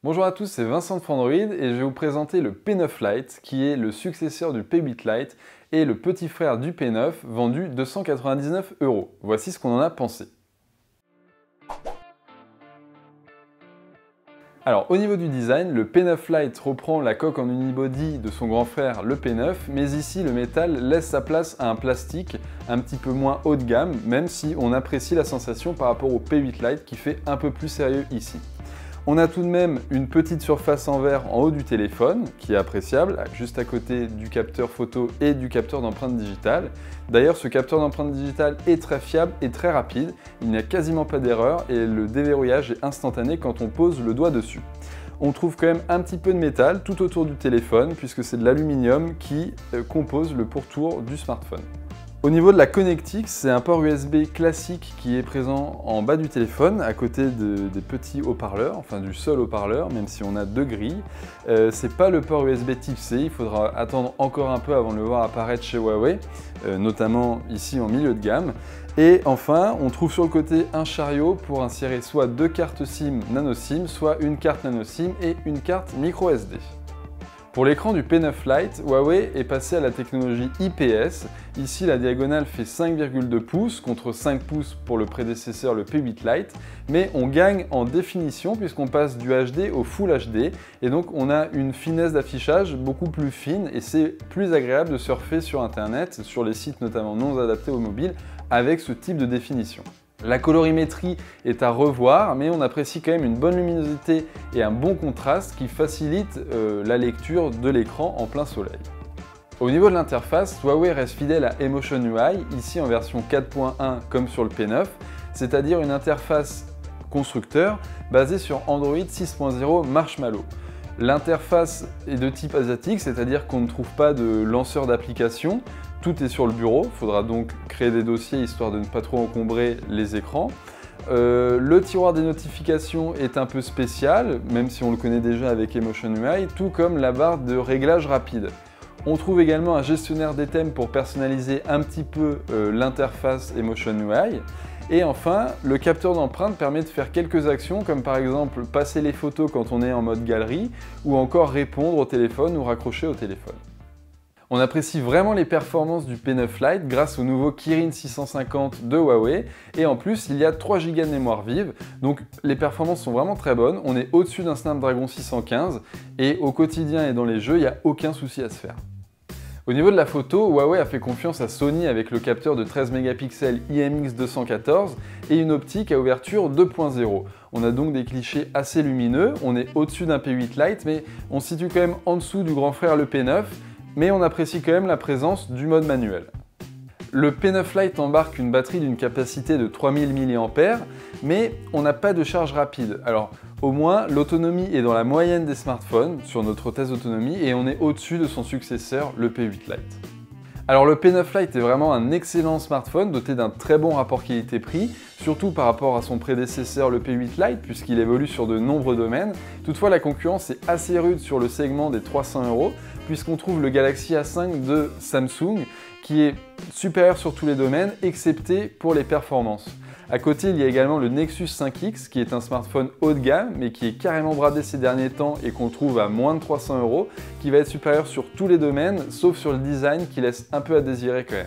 Bonjour à tous, c'est Vincent de Frandroid et je vais vous présenter le P9 Lite qui est le successeur du P8 Lite et le petit frère du P9 vendu 299 €. Voici ce qu'on en a pensé. Alors au niveau du design, le P9 Lite reprend la coque en unibody de son grand frère le P9, mais ici le métal laisse sa place à un plastique un petit peu moins haut de gamme, même si on apprécie la sensation par rapport au P8 Lite qui fait un peu plus sérieux ici. On a tout de même une petite surface en verre en haut du téléphone, qui est appréciable, juste à côté du capteur photo et du capteur d'empreinte digitale. D'ailleurs, ce capteur d'empreinte digitale est très fiable et très rapide, il n'y a quasiment pas d'erreur et le déverrouillage est instantané quand on pose le doigt dessus. On trouve quand même un petit peu de métal tout autour du téléphone, puisque c'est de l'aluminium qui compose le pourtour du smartphone. Au niveau de la connectique, c'est un port USB classique qui est présent en bas du téléphone, à côté des petits haut-parleurs, enfin du seul haut-parleur, même si on a deux grilles. C'est pas le port USB Type C, il faudra attendre encore un peu avant de le voir apparaître chez Huawei, notamment ici en milieu de gamme. Et enfin, on trouve sur le côté un chariot pour insérer soit deux cartes SIM nano SIM, soit une carte nano SIM et une carte micro SD. Pour l'écran du P9 Lite, Huawei est passé à la technologie IPS. Ici, la diagonale fait 5,2 pouces contre 5 pouces pour le prédécesseur, le P8 Lite, mais on gagne en définition puisqu'on passe du HD au Full HD et donc on a une finesse d'affichage beaucoup plus fine et c'est plus agréable de surfer sur Internet, sur les sites notamment non adaptés au mobile, avec ce type de définition. La colorimétrie est à revoir, mais on apprécie quand même une bonne luminosité et un bon contraste qui facilite la lecture de l'écran en plein soleil. Au niveau de l'interface, Huawei reste fidèle à Emotion UI, ici en version 4.1 comme sur le P9, c'est-à-dire une interface constructeur basée sur Android 6.0 Marshmallow. L'interface est de type asiatique, c'est-à-dire qu'on ne trouve pas de lanceur d'application. Tout est sur le bureau, il faudra donc créer des dossiers histoire de ne pas trop encombrer les écrans. Le tiroir des notifications est un peu spécial, même si on le connaît déjà avec Emotion UI, tout comme la barre de réglage rapide. On trouve également un gestionnaire des thèmes pour personnaliser un petit peu l'interface Emotion UI. Et enfin, le capteur d'empreinte permet de faire quelques actions, comme par exemple passer les photos quand on est en mode galerie, ou encore répondre au téléphone ou raccrocher au téléphone. On apprécie vraiment les performances du P9 Lite grâce au nouveau Kirin 650 de Huawei et en plus il y a 3 Go de mémoire vive, donc les performances sont vraiment très bonnes, on est au-dessus d'un Snapdragon 615 et au quotidien et dans les jeux il n'y a aucun souci à se faire. Au niveau de la photo, Huawei a fait confiance à Sony avec le capteur de 13 mégapixels IMX214 et une optique à ouverture 2.0. On a donc des clichés assez lumineux, on est au-dessus d'un P8 Lite mais on se situe quand même en dessous du grand frère le P9, mais on apprécie quand même la présence du mode manuel. Le P9 Lite embarque une batterie d'une capacité de 3000 mAh, mais on n'a pas de charge rapide. Alors au moins l'autonomie est dans la moyenne des smartphones sur notre test d'autonomie et on est au-dessus de son successeur, le P8 Lite. Alors le P9 Lite est vraiment un excellent smartphone doté d'un très bon rapport qualité-prix, surtout par rapport à son prédécesseur le P8 Lite puisqu'il évolue sur de nombreux domaines. Toutefois la concurrence est assez rude sur le segment des 300 € puisqu'on trouve le Galaxy A5 de Samsung qui est supérieur sur tous les domaines excepté pour les performances. À côté, il y a également le Nexus 5X qui est un smartphone haut de gamme mais qui est carrément bradé ces derniers temps et qu'on trouve à moins de 300 €, qui va être supérieur sur tous les domaines sauf sur le design qui laisse un peu à désirer quand même.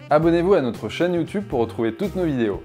Abonnez-vous à notre chaîne YouTube pour retrouver toutes nos vidéos.